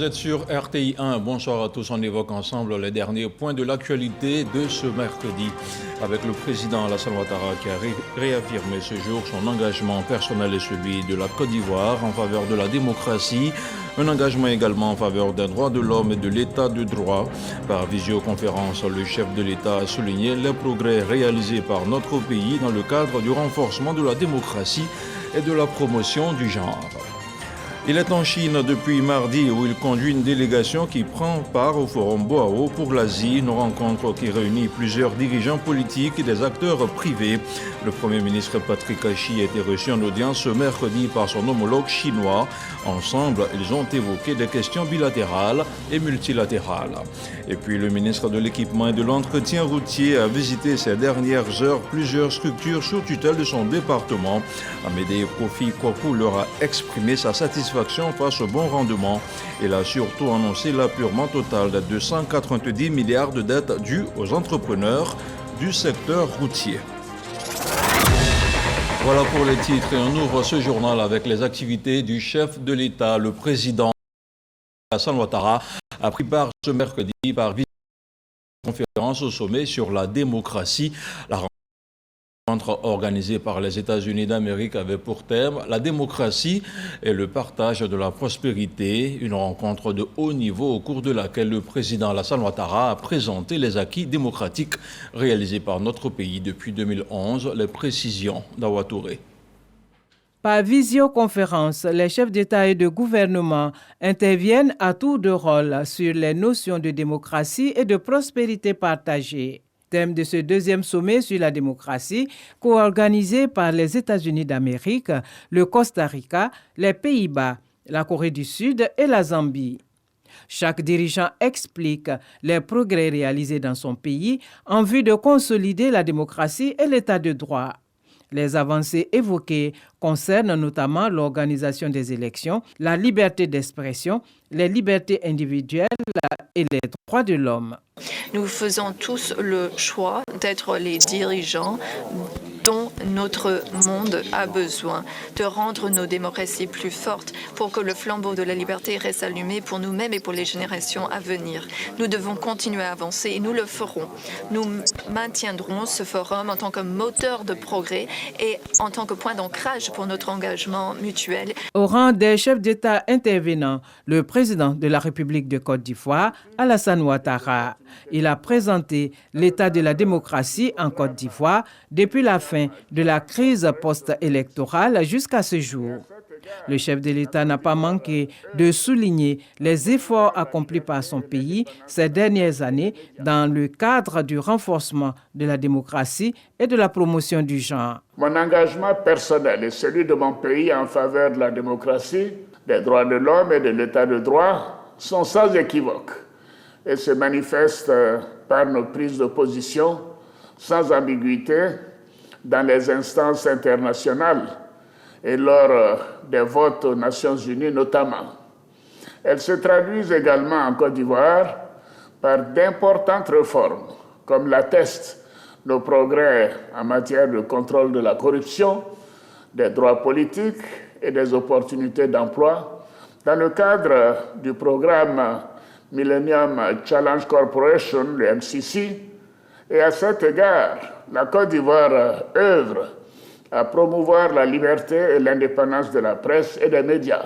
Vous êtes sur RTI 1. Bonsoir à tous. On évoque ensemble les derniers points de l'actualité de ce mercredi avec le président Alassane Ouattara qui a réaffirmé ce jour son engagement personnel et celui de la Côte d'Ivoire en faveur de la démocratie. Un engagement également en faveur des droits de l'homme et de l'état de droit. Par visioconférence, le chef de l'État a souligné les progrès réalisés par notre pays dans le cadre du renforcement de la démocratie et de la promotion du genre. Il est en Chine depuis mardi où il conduit une délégation qui prend part au forum Boao pour l'Asie, une rencontre qui réunit plusieurs dirigeants politiques et des acteurs privés. Le Premier ministre Patrick Ashi a été reçu en audience ce mercredi par son homologue chinois. Ensemble, ils ont évoqué des questions bilatérales et multilatérales. Et puis le ministre de l'Équipement et de l'Entretien routier a visité ces dernières heures plusieurs structures sous tutelle de son département. Amédée Kofi Kwaku leur a exprimé sa satisfaction face au bon rendement. Il a surtout annoncé l'apurement total de 290 milliards de dettes dues aux entrepreneurs du secteur routier. Voilà pour les titres et on ouvre ce journal avec les activités du chef de l'État. Le président Alassane Ouattara a pris part ce mercredi par visioconférence au sommet sur la démocratie. La rencontre organisée par les États-Unis d'Amérique avait pour thème la démocratie et le partage de la prospérité. Une rencontre de haut niveau au cours de laquelle le président Alassane Ouattara a présenté les acquis démocratiques réalisés par notre pays depuis 2011. Les précisions d'Awa Touré. Par visioconférence, les chefs d'État et de gouvernement interviennent à tour de rôle sur les notions de démocratie et de prospérité partagée. Thème de ce deuxième sommet sur la démocratie, co-organisé par les États-Unis d'Amérique, le Costa Rica, les Pays-Bas, la Corée du Sud et la Zambie. Chaque dirigeant explique les progrès réalisés dans son pays en vue de consolider la démocratie et l'état de droit. Les avancées évoquées concernent notamment l'organisation des élections, la liberté d'expression, les libertés individuelles et les droits de l'homme. Nous faisons tous le choix d'être les dirigeants dont notre monde a besoin, de rendre nos démocraties plus fortes pour que le flambeau de la liberté reste allumé pour nous-mêmes et pour les générations à venir. Nous devons continuer à avancer et nous le ferons. Nous maintiendrons ce forum en tant que moteur de progrès et en tant que point d'ancrage pour notre engagement mutuel. Au rang des chefs d'État intervenants, le président de la République de Côte d'Ivoire, Alassane Ouattara. Il a présenté l'état de la démocratie en Côte d'Ivoire depuis la fin de la crise post-électorale jusqu'à ce jour. Le chef de l'État n'a pas manqué de souligner les efforts accomplis par son pays ces dernières années dans le cadre du renforcement de la démocratie et de la promotion du genre. Mon engagement personnel et celui de mon pays en faveur de la démocratie, des droits de l'homme et de l'état de droit sont sans équivoque et se manifestent par nos prises de position sans ambiguïté dans les instances internationales et lors des votes aux Nations Unies notamment. Elles se traduisent également en Côte d'Ivoire par d'importantes réformes, comme l'attestent nos progrès en matière de contrôle de la corruption, des droits politiques et des opportunités d'emploi dans le cadre du programme Millennium Challenge Corporation, le MCC, et à cet égard, la Côte d'Ivoire œuvre à promouvoir la liberté et l'indépendance de la presse et des médias.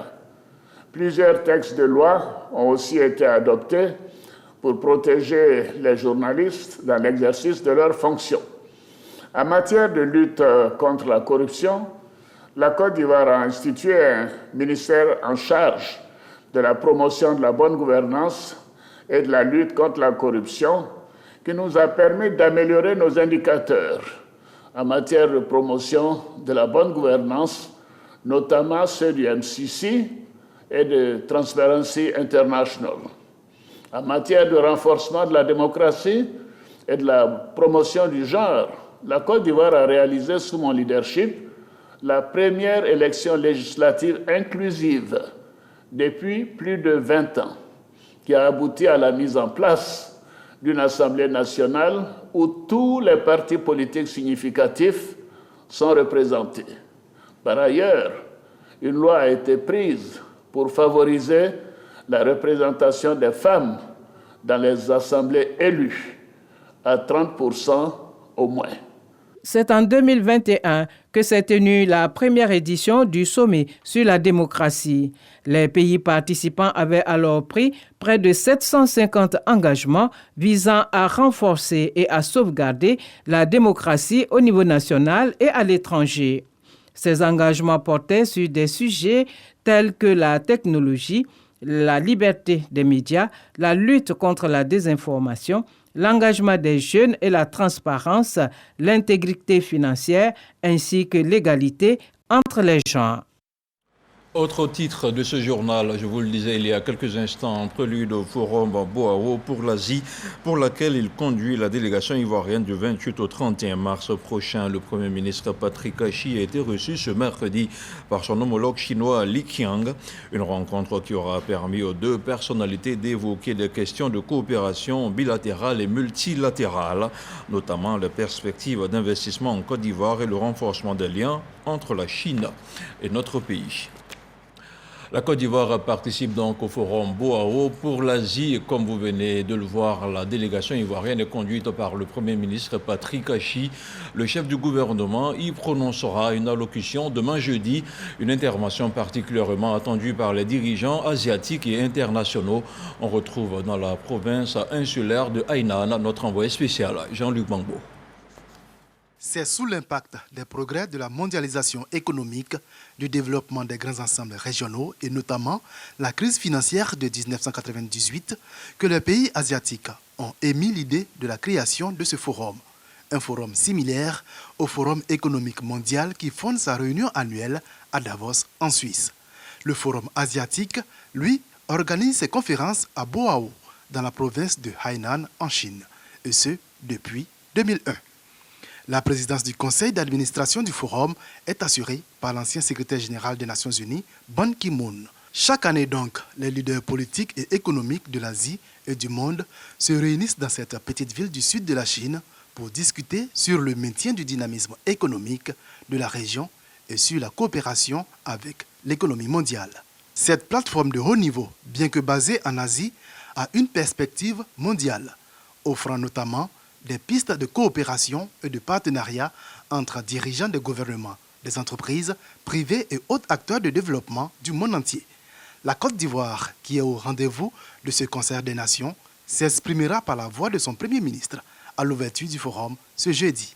Plusieurs textes de loi ont aussi été adoptés pour protéger les journalistes dans l'exercice de leurs fonctions. En matière de lutte contre la corruption, la Côte d'Ivoire a institué un ministère en charge de la promotion de la bonne gouvernance et de la lutte contre la corruption qui nous a permis d'améliorer nos indicateurs en matière de promotion de la bonne gouvernance, notamment ceux du MCC et de Transparency International. En matière de renforcement de la démocratie et de la promotion du genre, la Côte d'Ivoire a réalisé sous mon leadership la première élection législative inclusive depuis plus de 20 ans, qui a abouti à la mise en place d'une Assemblée nationale où tous les partis politiques significatifs sont représentés. Par ailleurs, une loi a été prise pour favoriser la représentation des femmes dans les assemblées élues à 30% au moins. C'est en 2021 que s'est tenue la première édition du sommet sur la démocratie. Les pays participants avaient alors pris près de 750 engagements visant à renforcer et à sauvegarder la démocratie au niveau national et à l'étranger. Ces engagements portaient sur des sujets tels que la technologie, la liberté des médias, la lutte contre la désinformation, l'engagement des jeunes et la transparence, l'intégrité financière ainsi que l'égalité entre les genres. Autre titre de ce journal, je vous le disais il y a quelques instants, prélude au forum Boao pour l'Asie, pour laquelle il conduit la délégation ivoirienne du 28 au 31 mars prochain. Le Premier ministre Patrick Achi a été reçu ce mercredi par son homologue chinois Li Qiang, une rencontre qui aura permis aux deux personnalités d'évoquer des questions de coopération bilatérale et multilatérale, notamment les perspectives d'investissement en Côte d'Ivoire et le renforcement des liens entre la Chine et notre pays. La Côte d'Ivoire participe donc au forum Boao pour l'Asie. Comme vous venez de le voir, la délégation ivoirienne est conduite par le Premier ministre Patrick Achi. Le chef du gouvernement y prononcera une allocution demain jeudi, une intervention particulièrement attendue par les dirigeants asiatiques et internationaux. On retrouve dans la province insulaire de Hainan notre envoyé spécial, Jean-Luc Bangbo. C'est sous l'impact des progrès de la mondialisation économique, du développement des grands ensembles régionaux et notamment la crise financière de 1998 que les pays asiatiques ont émis l'idée de la création de ce forum. Un forum similaire au Forum économique mondial qui fonde sa réunion annuelle à Davos en Suisse. Le Forum asiatique, lui, organise ses conférences à Boao, dans la province de Hainan en Chine, et ce depuis 2001. La présidence du conseil d'administration du forum est assurée par l'ancien secrétaire général des Nations Unies, Ban Ki-moon. Chaque année donc, les leaders politiques et économiques de l'Asie et du monde se réunissent dans cette petite ville du sud de la Chine pour discuter sur le maintien du dynamisme économique de la région et sur la coopération avec l'économie mondiale. Cette plateforme de haut niveau, bien que basée en Asie, a une perspective mondiale, offrant notamment des pistes de coopération et de partenariat entre dirigeants des gouvernements, des entreprises, privées et autres acteurs de développement du monde entier. La Côte d'Ivoire, qui est au rendez-vous de ce concert des nations, s'exprimera par la voix de son Premier ministre à l'ouverture du forum ce jeudi.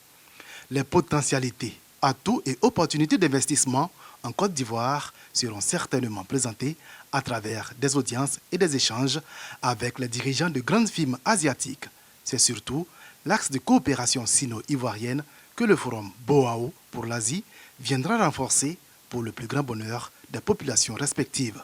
Les potentialités, atouts et opportunités d'investissement en Côte d'Ivoire seront certainement présentées à travers des audiences et des échanges avec les dirigeants de grandes firmes asiatiques. C'est surtout l'axe de coopération sino-ivoirienne que le forum Boao pour l'Asie viendra renforcer pour le plus grand bonheur des populations respectives.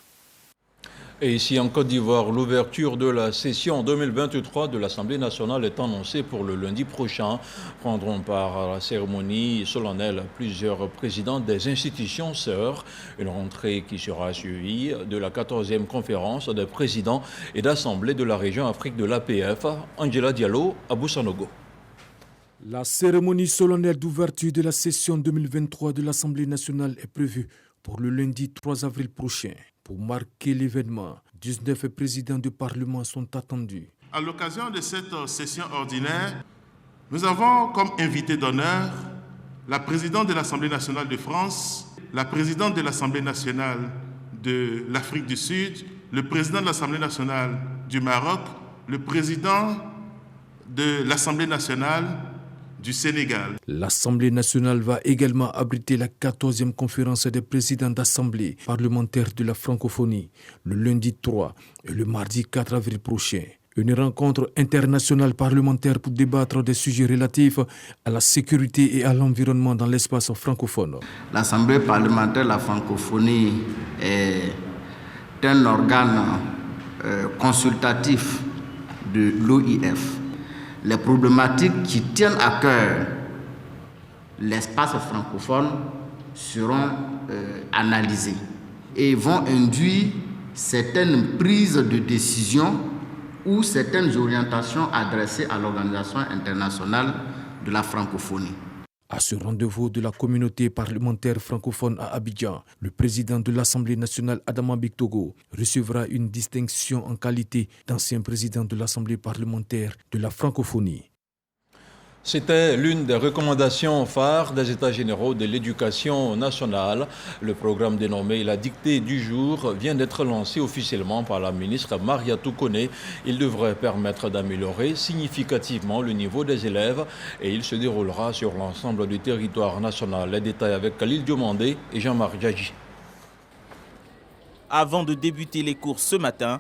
Et ici en Côte d'Ivoire, l'ouverture de la session 2023 de l'Assemblée nationale est annoncée pour le lundi prochain. Prendront part à la cérémonie solennelle plusieurs présidents des institutions sœurs. Une rentrée qui sera suivie de la 14e conférence des présidents et d'assemblées de la région Afrique de l'APF. Angela Diallo, à Boussanogo. La cérémonie solennelle d'ouverture de la session 2023 de l'Assemblée nationale est prévue pour le lundi 3 avril prochain. Pour marquer l'événement, 19 présidents du Parlement sont attendus. À l'occasion de cette session ordinaire, nous avons comme invité d'honneur la présidente de l'Assemblée nationale de France, la présidente de l'Assemblée nationale de l'Afrique du Sud, le président de l'Assemblée nationale du Maroc, le président de l'Assemblée nationale du Sénégal. L'Assemblée nationale va également abriter la 14e conférence des présidents d'assemblée parlementaire de la francophonie le lundi 3 et le mardi 4 avril prochain. Une rencontre internationale parlementaire pour débattre des sujets relatifs à la sécurité et à l'environnement dans l'espace francophone. L'Assemblée parlementaire de la francophonie est un organe consultatif de l'OIF. Les problématiques qui tiennent à cœur l'espace francophone seront analysées et vont induire certaines prises de décision ou certaines orientations adressées à l'Organisation internationale de la francophonie. À ce rendez-vous de la communauté parlementaire francophone à Abidjan, le président de l'Assemblée nationale, Adama Bictogo, recevra une distinction en qualité d'ancien président de l'Assemblée parlementaire de la francophonie. C'était l'une des recommandations phares des États généraux de l'éducation nationale. Le programme dénommé La dictée du jour vient d'être lancé officiellement par la ministre Mariatou Koné. Il devrait permettre d'améliorer significativement le niveau des élèves et il se déroulera sur l'ensemble du territoire national. Les détails avec Khalil Diomandé et Jean-Marc Djadji. Avant de débuter les cours ce matin,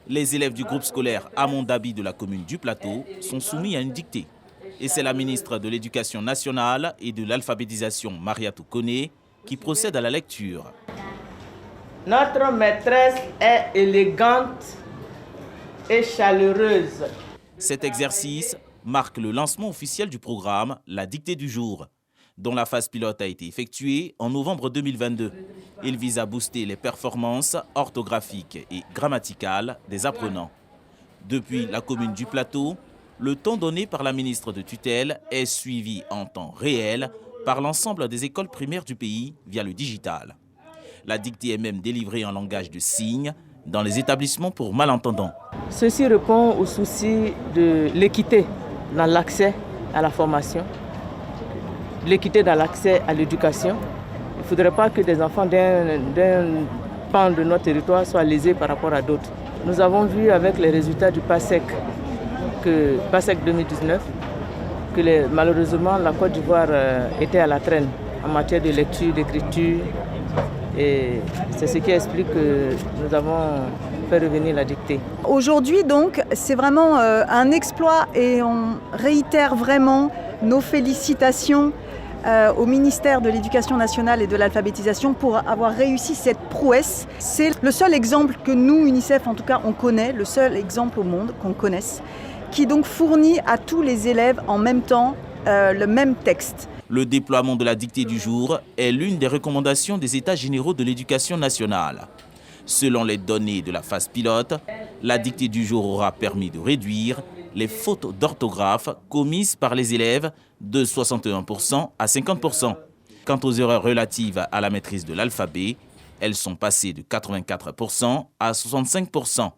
les élèves du groupe scolaire Amondabi de la commune du Plateau sont soumis à une dictée. Et c'est la ministre de l'Éducation nationale et de l'alphabétisation, Mariatou Koné, qui procède à la lecture. Notre maîtresse est élégante et chaleureuse. Cet exercice marque le lancement officiel du programme La dictée du jour, dont la phase pilote a été effectuée en novembre 2022. Il vise à booster les performances orthographiques et grammaticales des apprenants. Depuis la commune du Plateau, le temps donné par la ministre de tutelle est suivi en temps réel par l'ensemble des écoles primaires du pays via le digital. La dictée est même délivrée en langage de signes dans les établissements pour malentendants. Ceci répond au souci de l'équité dans l'accès à la formation, l'équité dans l'accès à l'éducation. Il ne faudrait pas que des enfants d'un pan de notre territoire soient lésés par rapport à d'autres. Nous avons vu avec les résultats du PASEC 2019, que malheureusement la Côte d'Ivoire était à la traîne en matière de lecture, d'écriture. Et c'est ce qui explique que nous avons fait revenir la dictée. Aujourd'hui donc, c'est vraiment un exploit et on réitère vraiment nos félicitations au ministère de l'Éducation nationale et de l'alphabétisation pour avoir réussi cette prouesse. C'est le seul exemple que nous, UNICEF en tout cas, on connaît, le seul exemple au monde qu'on connaisse, qui donc fournit à tous les élèves en même temps le même texte. Le déploiement de la dictée du jour est l'une des recommandations des États généraux de l'éducation nationale. Selon les données de la phase pilote, la dictée du jour aura permis de réduire les fautes d'orthographe commises par les élèves de 61% à 50%. Quant aux erreurs relatives à la maîtrise de l'alphabet, elles sont passées de 84% à 65%.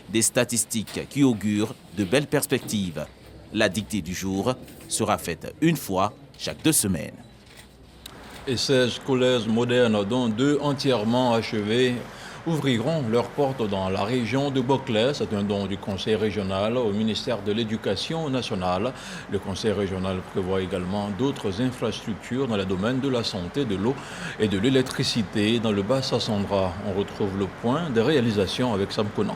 Des statistiques qui augurent de belles perspectives. La dictée du jour sera faite une fois chaque 2 semaines. Et 16 collèges modernes, dont 2 entièrement achevés, ouvriront leurs portes dans la région de Boclès. C'est un don du Conseil régional au ministère de l'Éducation nationale. Le Conseil régional prévoit également d'autres infrastructures dans les domaines de la santé, de l'eau et de l'électricité. Dans le Bas-Sassandra, on retrouve le point des réalisations avec Sam Conan.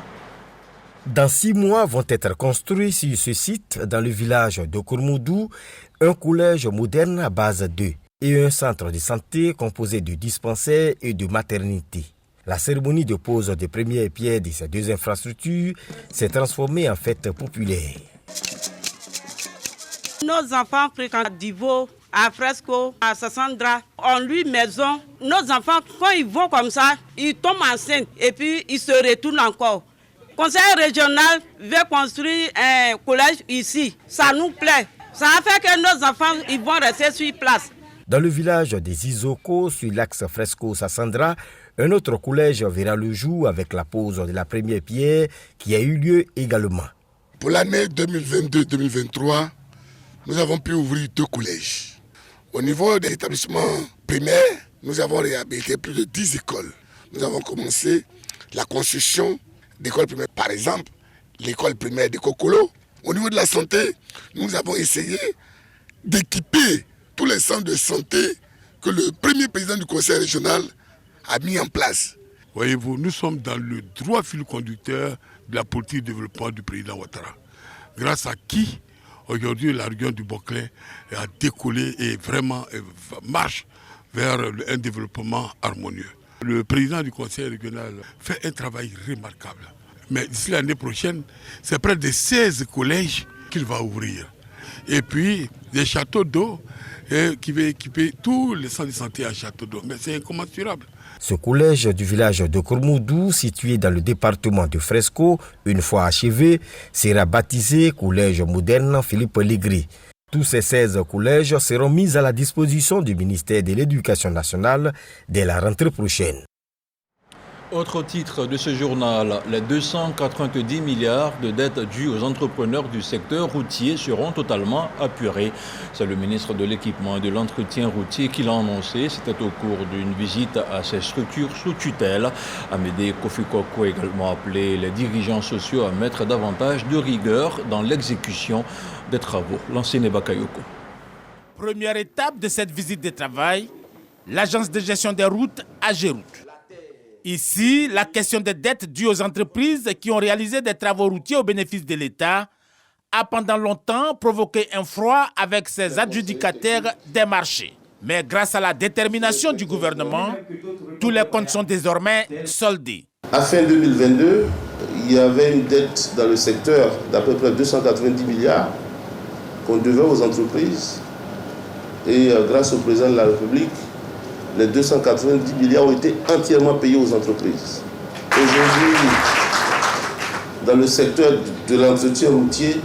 Dans 6 mois vont être construits sur ce site, dans le village de Kourmoudou, un collège moderne à base 2 et un centre de santé composé de dispensaires et de maternité. La cérémonie de pose des premières pierres de ces 2 infrastructures s'est transformée en fête populaire. Nos enfants fréquentent à Divo, à Fresco, à Sassandra, on loue maison. Nos enfants, quand ils vont comme ça, ils tombent enceintes et puis ils se retournent encore. Le conseil régional veut construire un collège ici. Ça nous plaît. Ça a fait que nos enfants ils vont rester sur place. Dans le village des Isoko, sur l'axe Fresco-Sassandra, un autre collège verra le jour avec la pose de la première pierre qui a eu lieu également. Pour l'année 2022-2023, nous avons pu ouvrir 2 collèges. Au niveau des établissements primaires, nous avons réhabilité plus de 10 écoles. Nous avons commencé la construction d'écoles primaires. Par exemple, l'école primaire de Kokolo. Au niveau de la santé, nous avons essayé d'équiper tous les centres de santé que le premier président du conseil régional a mis en place. Voyez-vous, nous sommes dans le droit fil conducteur de la politique de développement du président Ouattara. Grâce à qui, aujourd'hui, la région du Boclès a décollé et vraiment marche vers un développement harmonieux. Le président du conseil régional fait un travail remarquable. Mais d'ici l'année prochaine, c'est près de 16 collèges qu'il va ouvrir. Et puis, des châteaux d'eau qui va équiper tous les centres de santé à châteaux d'eau. Mais c'est incommensurable. Ce collège du village de Kourmoudou, situé dans le département de Fresco, une fois achevé, sera baptisé Collège moderne Philippe Legris. Tous ces 16 collèges seront mis à la disposition du ministère de l'Éducation nationale dès la rentrée prochaine. Autre titre de ce journal, les 290 milliards de dettes dues aux entrepreneurs du secteur routier seront totalement apurés. C'est le ministre de l'Équipement et de l'Entretien routier qui l'a annoncé. C'était au cours d'une visite à ces structures sous tutelle. Amédée Kofi Koko a également appelé les dirigeants sociaux à mettre davantage de rigueur dans l'exécution des travaux. L'ancien Bakayoko. Première étape de cette visite de travail, l'agence de gestion des routes AGEROUTE. Ici, la question des dettes dues aux entreprises qui ont réalisé des travaux routiers au bénéfice de l'État a pendant longtemps provoqué un froid avec ses adjudicataires des marchés. Mais grâce à la détermination du gouvernement, tous les comptes sont désormais soldés. À fin 2022, il y avait une dette dans le secteur d'à peu près 290 milliards qu'on devait aux entreprises. Et grâce au président de la République, les 290 milliards ont été entièrement payés aux entreprises. Aujourd'hui, dans le secteur de l'entretien routier,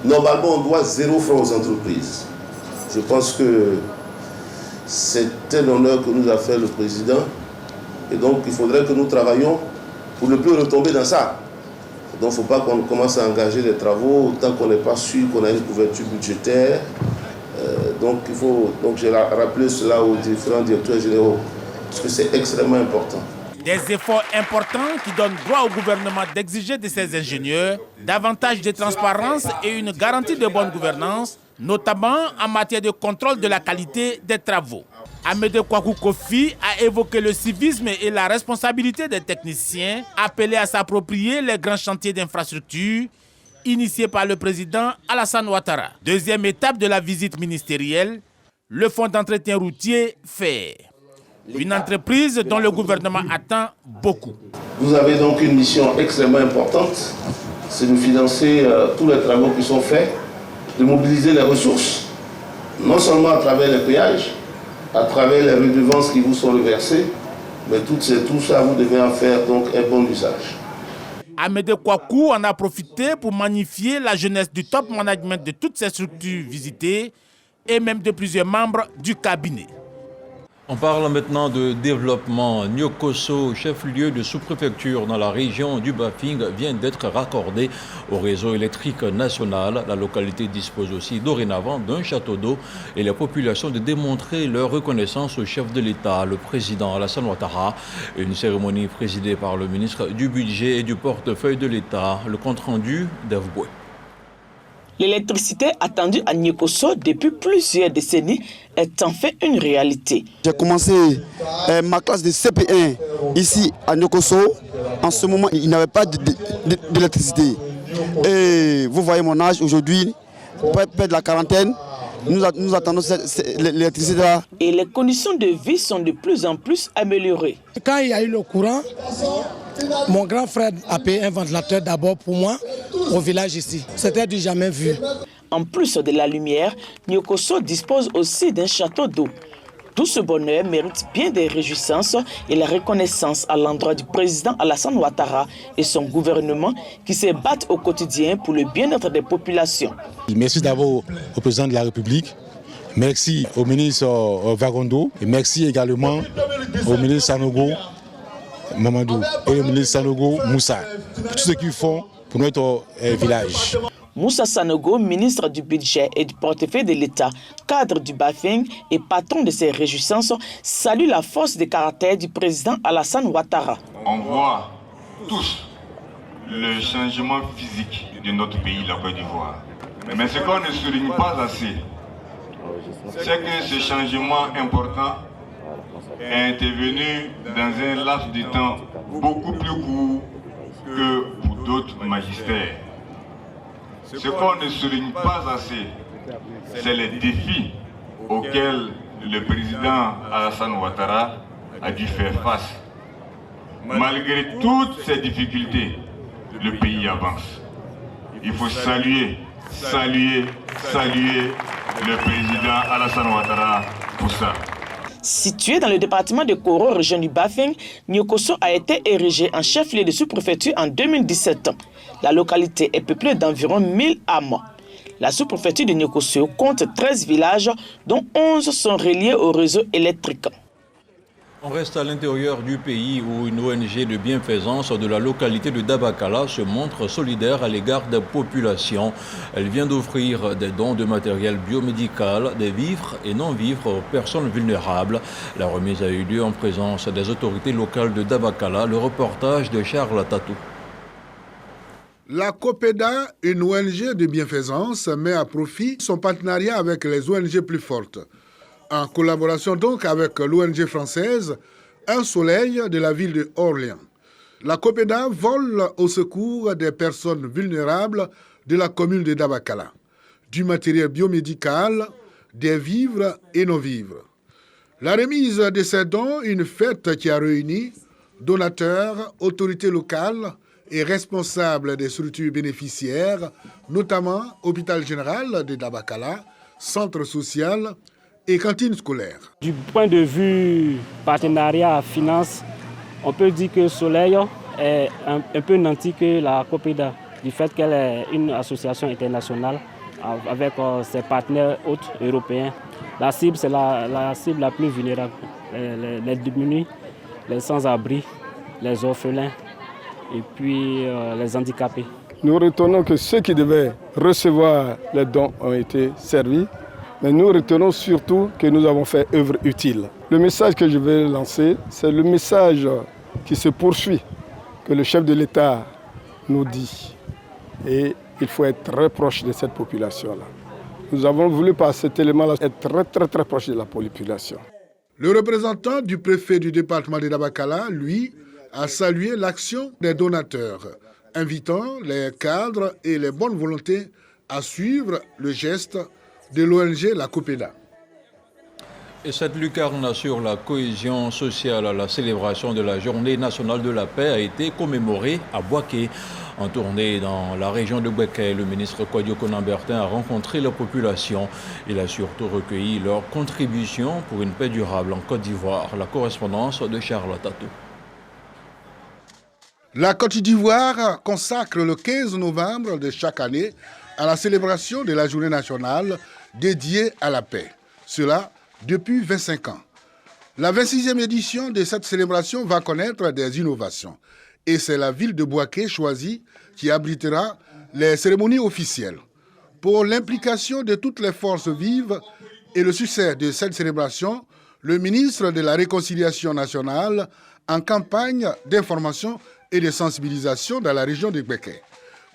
normalement, on doit 0 francs aux entreprises. Je pense que c'est un honneur que nous a fait le président. Et donc, il faudrait que nous travaillions pour ne plus retomber dans ça. Donc, il ne faut pas qu'on commence à engager des travaux tant qu'on n'est pas sûr qu'on a une couverture budgétaire. Donc j'ai rappelé cela aux différents directeurs généraux, parce que c'est extrêmement important. Des efforts importants qui donnent droit au gouvernement d'exiger de ses ingénieurs davantage de transparence et une garantie de bonne gouvernance, notamment en matière de contrôle de la qualité des travaux. Amédée Kwaku Kofi a évoqué le civisme et la responsabilité des techniciens, appelés à s'approprier les grands chantiers d'infrastructure initié par le président Alassane Ouattara. Deuxième étape de la visite ministérielle, le fonds d'entretien routier FER. Une entreprise dont le gouvernement attend beaucoup. Vous avez donc une mission extrêmement importante, c'est de financer tous les travaux qui sont faits, de mobiliser les ressources, non seulement à travers les péages, à travers les redevances qui vous sont reversées, mais tout ça, vous devez en faire donc un bon usage. Amédée Kwaku en a profité pour magnifier la jeunesse du top management de toutes ces structures visitées et même de plusieurs membres du cabinet. On parle maintenant de développement. Nyokoso, chef-lieu de sous-préfecture dans la région du Bafing, vient d'être raccordé au réseau électrique national. La localité dispose aussi dorénavant d'un château d'eau et les populations de démontrer leur reconnaissance au chef de l'État, le président Alassane Ouattara. Une cérémonie présidée par le ministre du Budget et du portefeuille de l'État. Le compte-rendu d'Avboué. L'électricité attendue à Nyokoso depuis plusieurs décennies est en fait une réalité. J'ai commencé ma classe de CP1 ici à Nyokoso. En ce moment, il n'y avait pas d'électricité. Et vous voyez mon âge aujourd'hui, près de la quarantaine. Nous attendons l'électricité là. Et les conditions de vie sont de plus en plus améliorées. Quand il y a eu le courant, mon grand frère a payé un ventilateur d'abord pour moi au village ici. C'était du jamais vu. En plus de la lumière, Nyokoso dispose aussi d'un château d'eau. Tout ce bonheur mérite bien des réjouissances et la reconnaissance à l'endroit du président Alassane Ouattara et son gouvernement qui se battent au quotidien pour le bien-être des populations. Merci d'abord au président de la République, merci au ministre Vagondo et merci également au ministre Sanogo Mamadou et au ministre Sanogo Moussa pour tout ce qu'ils font pour notre village. Moussa Sanogo, ministre du Budget et du portefeuille de l'État, cadre du Bafing et patron de ces réjouissances, salue la force de caractère du président Alassane Ouattara. On voit tous le changement physique de notre pays, la Côte d'Ivoire. Mais ce qu'on ne souligne pas assez, c'est que ce changement important est intervenu dans un laps de temps beaucoup plus court que pour d'autres magistères. Ce qu'on ne souligne pas assez, c'est les défis auxquels le président Alassane Ouattara a dû faire face. Malgré toutes ces difficultés, le pays avance. Il faut saluer le président Alassane Ouattara pour ça. Situé dans le département de Koro, région du Bafing, Nyokoso a été érigé en chef-lieu de sous-préfecture en 2017. La localité est peuplée d'environ 1000 âmes. La sous-préfecture de Niokosio compte 13 villages, dont 11 sont reliés au réseau électrique. On reste à l'intérieur du pays où une ONG de bienfaisance de la localité de Dabakala se montre solidaire à l'égard des populations. Elle vient d'offrir des dons de matériel biomédical, des vivres et non-vivres aux personnes vulnérables. La remise a eu lieu en présence des autorités locales de Dabakala. Le reportage de Charles Tatou. La COPEDA, une ONG de bienfaisance, met à profit son partenariat avec les ONG plus fortes. En collaboration donc avec l'ONG française Un Soleil de la ville de Orléans. La COPEDA vole au secours des personnes vulnérables de la commune de Dabakala, du matériel biomédical, des vivres et non-vivres. La remise de ces dons, une fête qui a réuni donateurs, autorités locales et responsables des structures bénéficiaires, notamment Hôpital Général de Dabakala, Centre social et cantine scolaire. Du point de vue partenariat finance, on peut dire que Soleil est un peu nanti que la COPEDA, du fait qu'elle est une association internationale avec ses partenaires autres européens. La cible, c'est la cible la plus vulnérable, les démunis, les sans-abri, les orphelins et puis les handicapés. Nous retenons que ceux qui devaient recevoir les dons ont été servis. Mais nous retenons surtout que nous avons fait œuvre utile. Le message que je vais lancer, c'est le message qui se poursuit, que le chef de l'État nous dit. Et il faut être très proche de cette population-là. Nous avons voulu par cet élément-là être très proche de la population. Le représentant du préfet du département de Dabakala, lui, a salué l'action des donateurs, invitant les cadres et les bonnes volontés à suivre le geste de l'ONG La COPEDA. Et cette lucarne sur la cohésion sociale à la célébration de la Journée nationale de la paix a été commémorée à Bouaké. En tournée dans la région de Bouaké, le ministre Kouadio Konan-Bertin a rencontré la population. Il a surtout recueilli leur contribution pour une paix durable en Côte d'Ivoire. La correspondance de Charles Tatou. La Côte d'Ivoire consacre le 15 novembre de chaque année à la célébration de la Journée nationale dédiée à la paix. Cela depuis 25 ans. La 26e édition de cette célébration va connaître des innovations. Et c'est la ville de Bouaké choisie qui abritera les cérémonies officielles. Pour l'implication de toutes les forces vives et le succès de cette célébration, le ministre de la Réconciliation nationale en campagne d'information et de sensibilisation dans la région de Bouaké.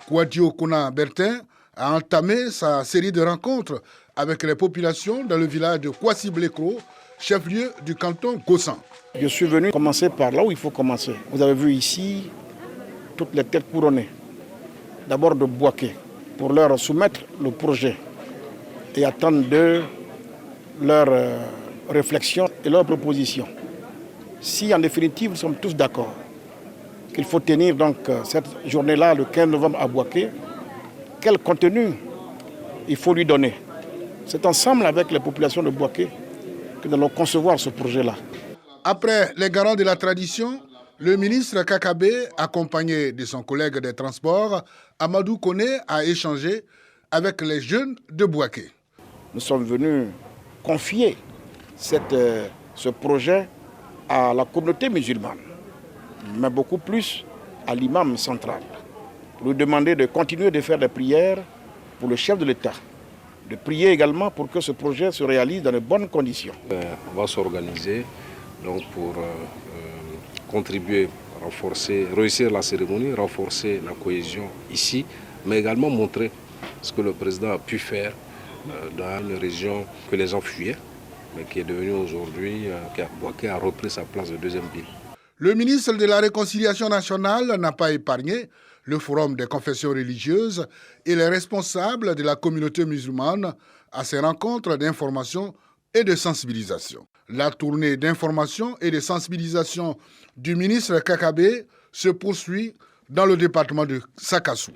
Kouadio Konan-Bertin a entamé sa série de rencontres avec les populations dans le village de Kouassi-Blékro, chef-lieu du canton Gossan. Je suis venu commencer par là où il faut commencer. Vous avez vu ici toutes les têtes couronnées, d'abord de Bouaké, pour leur soumettre le projet et attendre de leurs réflexions et leurs propositions. Si en définitive nous sommes tous d'accord qu'il faut tenir donc cette journée-là le 15 novembre à Bouaké, quel contenu il faut lui donner. C'est ensemble avec les populations de Bouaké que nous allons concevoir ce projet-là. Après les garants de la tradition, le ministre Kakabé, accompagné de son collègue des Transports, Amadou Koné, a échangé avec les jeunes de Bouaké. Nous sommes venus confier ce projet à la communauté musulmane, mais beaucoup plus à l'imam central. Lui demander de continuer de faire des prières pour le chef de l'État, de prier également pour que ce projet se réalise dans de bonnes conditions. On va s'organiser donc pour contribuer, réussir la cérémonie, renforcer la cohésion ici, mais également montrer ce que le président a pu faire dans une région que les gens fuyaient, mais qui est devenue aujourd'hui, Bouaké a repris sa place de deuxième ville. Le ministre de la Réconciliation nationale n'a pas épargné le Forum des confessions religieuses et les responsables de la communauté musulmane à ces rencontres d'information et de sensibilisation. La tournée d'information et de sensibilisation du ministre Kakabé se poursuit dans le département de Sakassou.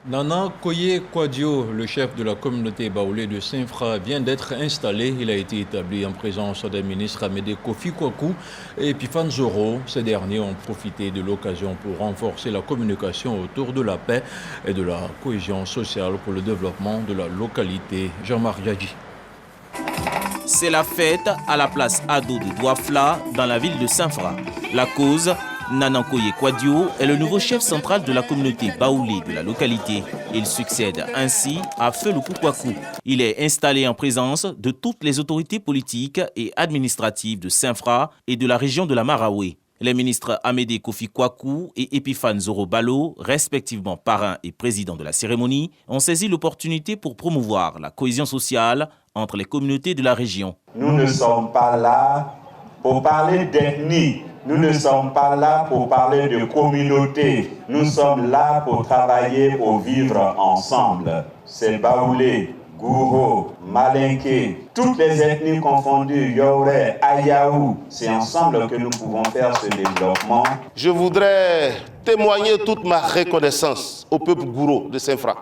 Nana Koye Kwadio, le chef de la communauté baoulé de Saint-Fra, vient d'être installé. Il a été établi en présence des ministres Amédée Kofi Kwaku et Epiphane Zoro. Ces derniers ont profité de l'occasion pour renforcer la communication autour de la paix et de la cohésion sociale pour le développement de la localité. Jean-Marc Yadji. C'est la fête à la place Ado de Douafla dans la ville de Saint-Fra. La cause, Nana Koye Kwadio est le nouveau chef central de la communauté baoulé de la localité. Il succède ainsi à Feu le Koukwakou. Il est installé en présence de toutes les autorités politiques et administratives de Saint-Fra et de la région de la Maraoué. Les ministres Amédée Kofi Kwaku et Epiphane Zoro Balo, respectivement parrain et président de la cérémonie, ont saisi l'opportunité pour promouvoir la cohésion sociale entre les communautés de la région. Nous ne sommes pas là pour parler d'ethnie. Nous ne sommes pas là pour parler de communauté. Nous sommes là pour travailler, pour vivre ensemble. C'est Baoulé, Gouro, Malinké, toutes les ethnies confondues, Yoré, Ayaou. C'est ensemble que nous pouvons faire ce développement. Je voudrais témoigner toute ma reconnaissance au peuple Gouro de Saint-Fra.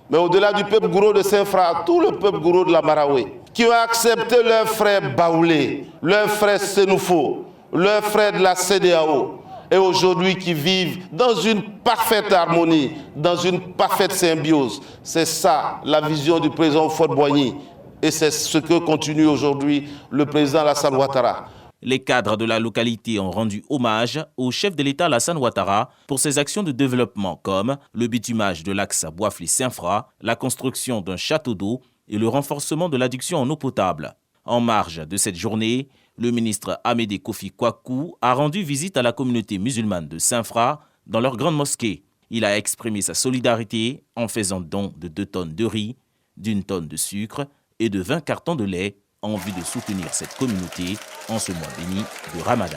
Mais au-delà du peuple Gouro de Saint-Fra, tout le peuple Gouro de la Maraoué, qui ont accepté leur frère Baoulé, leur frère Senoufo, leurs frères de la CEDEAO, et aujourd'hui qui vivent dans une parfaite harmonie, dans une parfaite symbiose. C'est ça la vision du président Faure-Boigny, et c'est ce que continue aujourd'hui le président Alassane Ouattara. Les cadres de la localité ont rendu hommage au chef de l'État Alassane Ouattara pour ses actions de développement comme le bitumage de l'axe Boisfly-Saint-Fra, la construction d'un château d'eau et le renforcement de l'adduction en eau potable. En marge de cette journée, le ministre Amédée Kofi Kwaku a rendu visite à la communauté musulmane de Saint-Fra dans leur grande mosquée. Il a exprimé sa solidarité en faisant don de 2 tonnes de riz, d'1 tonne de sucre et de 20 cartons de lait en vue de soutenir cette communauté en ce mois béni de Ramadan.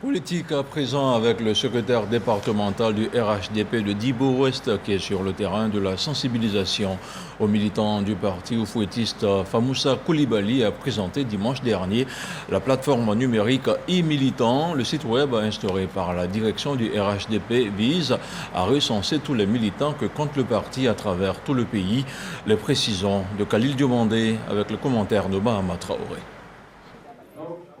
Politique à présent avec le secrétaire départemental du RHDP de Dibo-Ouest qui est sur le terrain de la sensibilisation aux militants du parti oufouettiste. Famoussa Koulibaly a présenté dimanche dernier la plateforme numérique e-militant. Le site web instauré par la direction du RHDP vise à recenser tous les militants que compte le parti à travers tout le pays. Les précisions de Khalil Diomandé avec le commentaire de Mahama Traoré.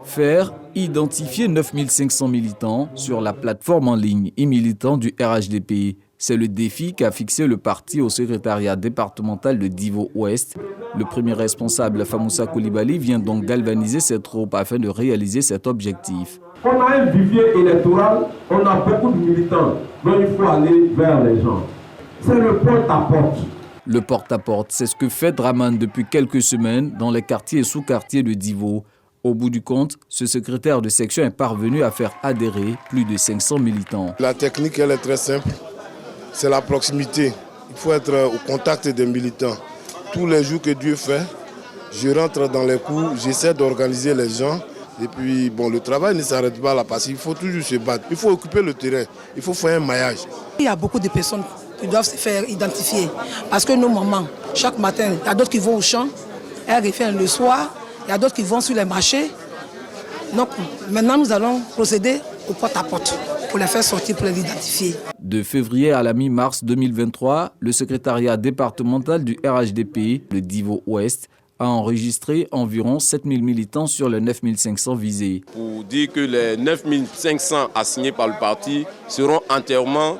Faire identifier 9500 militants sur la plateforme en ligne e-militant du RHDP. C'est le défi qu'a fixé le parti au secrétariat départemental de Divo-Ouest. Le premier responsable, Famoussa Koulibaly, vient donc galvaniser ses troupes afin de réaliser cet objectif. On a un vivier électoral, on a beaucoup de militants, donc il faut aller vers les gens. C'est le porte-à-porte. Le porte-à-porte, c'est ce que fait Draman depuis quelques semaines dans les quartiers et sous-quartiers de Divo. Au bout du compte, ce secrétaire de section est parvenu à faire adhérer plus de 500 militants. La technique, elle est très simple. C'est la proximité. Il faut être au contact des militants. Tous les jours que Dieu fait, je rentre dans les coups, j'essaie d'organiser les gens. Et puis, bon, le travail ne s'arrête pas là parce qu'il faut toujours se battre. Il faut occuper le terrain. Il faut faire un maillage. Il y a beaucoup de personnes qui doivent se faire identifier. Parce que nos mamans, chaque matin, il y a d'autres qui vont au champ, elles reviennent le soir. Il y a d'autres qui vont sur les marchés. Donc maintenant, nous allons procéder au porte-à-porte pour les faire sortir, pour les identifier. De février à la mi-mars 2023, le secrétariat départemental du RHDP, le Divo-Ouest, a enregistré environ 7000 militants sur les 9500 visés. Pour dire que les 9500 assignés par le parti seront entièrement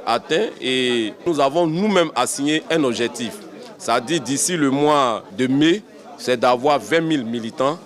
atteints et nous avons nous-mêmes assigné un objectif. C'est-à-dire d'ici le mois de mai, c'est d'avoir 20 000 militants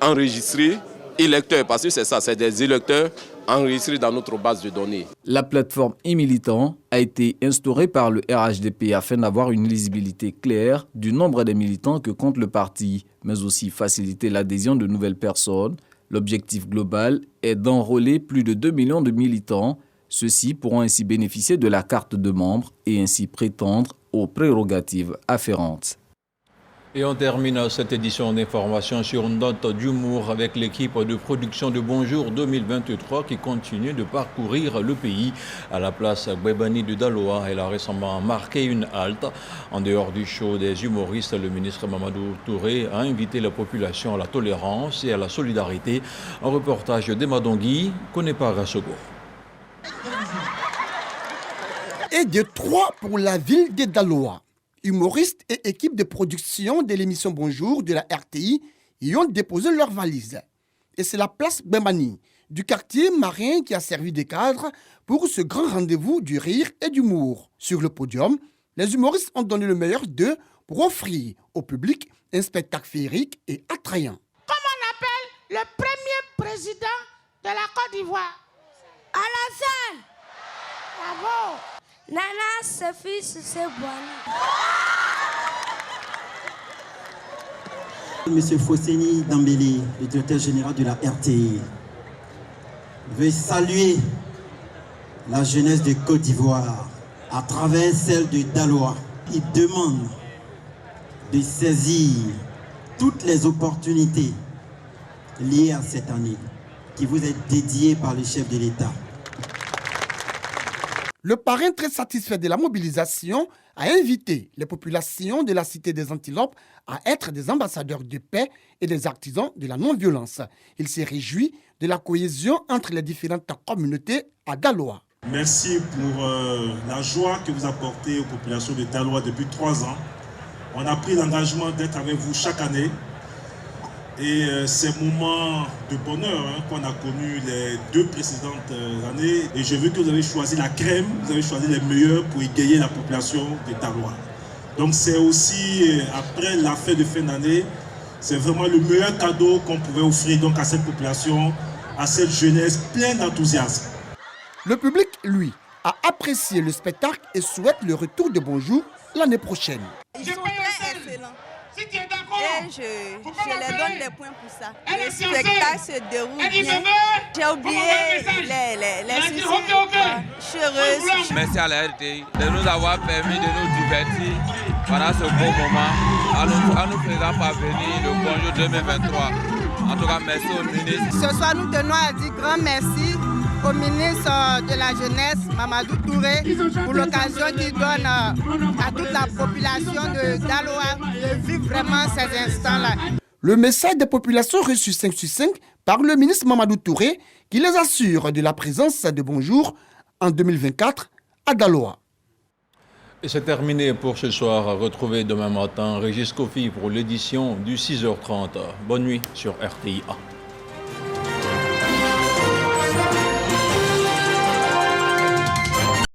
enregistrés, électeurs, parce que c'est ça, c'est des électeurs enregistrés dans notre base de données. La plateforme e-militant a été instaurée par le RHDP afin d'avoir une lisibilité claire du nombre des militants que compte le parti, mais aussi faciliter l'adhésion de nouvelles personnes. L'objectif global est d'enrôler plus de 2 millions de militants. Ceux-ci pourront ainsi bénéficier de la carte de membre et ainsi prétendre aux prérogatives afférentes. Et on termine cette édition d'information sur une note d'humour avec l'équipe de production de Bonjour 2023 qui continue de parcourir le pays. À la place Gbebani de Daloa, elle a récemment marqué une halte. En dehors du show des humoristes, le ministre Mamadou Touré a invité la population à la tolérance et à la solidarité. Un reportage d'Emma Dongui, connaît pas Rassogo. Et de 3 pour la ville de Daloa. Humoristes et équipes de production de l'émission Bonjour de la RTI y ont déposé leurs valises. Et c'est la place Bembani du quartier marin qui a servi de cadre pour ce grand rendez-vous du rire et d'humour. Sur le podium, les humoristes ont donné le meilleur d'eux pour offrir au public un spectacle féerique et attrayant. Comment on appelle le premier président de la Côte d'Ivoire? Alassane. Bravo. Nana Sefi Sissé-Boigny. Monsieur Fosseni Dambélé, le directeur général de la RTI, veut saluer la jeunesse de Côte d'Ivoire à travers celle de Daloa. Il demande de saisir toutes les opportunités liées à cette année qui vous est dédiée par le chef de l'État. Le parrain, très satisfait de la mobilisation, a invité les populations de la cité des Antilopes à être des ambassadeurs de paix et des artisans de la non-violence. Il s'est réjoui de la cohésion entre les différentes communautés à Daloa. Merci pour la joie que vous apportez aux populations de Daloa depuis 3 ans. On a pris l'engagement d'être avec vous chaque année. Et ces moments de bonheur qu'on a connus les 2 précédentes années, et je veux que vous avez choisi la crème, vous avez choisi les meilleurs pour égayer la population de Daloa. Donc c'est aussi, après la fête de fin d'année, c'est vraiment le meilleur cadeau qu'on pouvait offrir donc à cette population, à cette jeunesse pleine d'enthousiasme. Le public, lui, a apprécié le spectacle et souhaite le retour de Bonjour l'année prochaine. Ils sont très excellents. Si tu es d'accord, et je les donne des points pour ça. Le spectacle se déroule bien. J'ai oublié les soucis. Je suis heureuse. Merci à la RTI de nous avoir permis de nous divertir pendant ce beau moment en nous faisant parvenir le Bonjour 2023. En tout cas, merci au ministre. Ce soir, nous tenons à dire grand merci au ministre de la Jeunesse, Mamadou Touré, pour l'occasion qu'il donne à toute la population de Daloa de vivre vraiment ces instants-là. Le message des populations reçu 5 sur 5 par le ministre Mamadou Touré qui les assure de la présence de Bonjour en 2024 à Daloa. Et c'est terminé pour ce soir. À retrouver demain matin Régis Kofi pour l'édition du 6h30. Bonne nuit sur RTI A.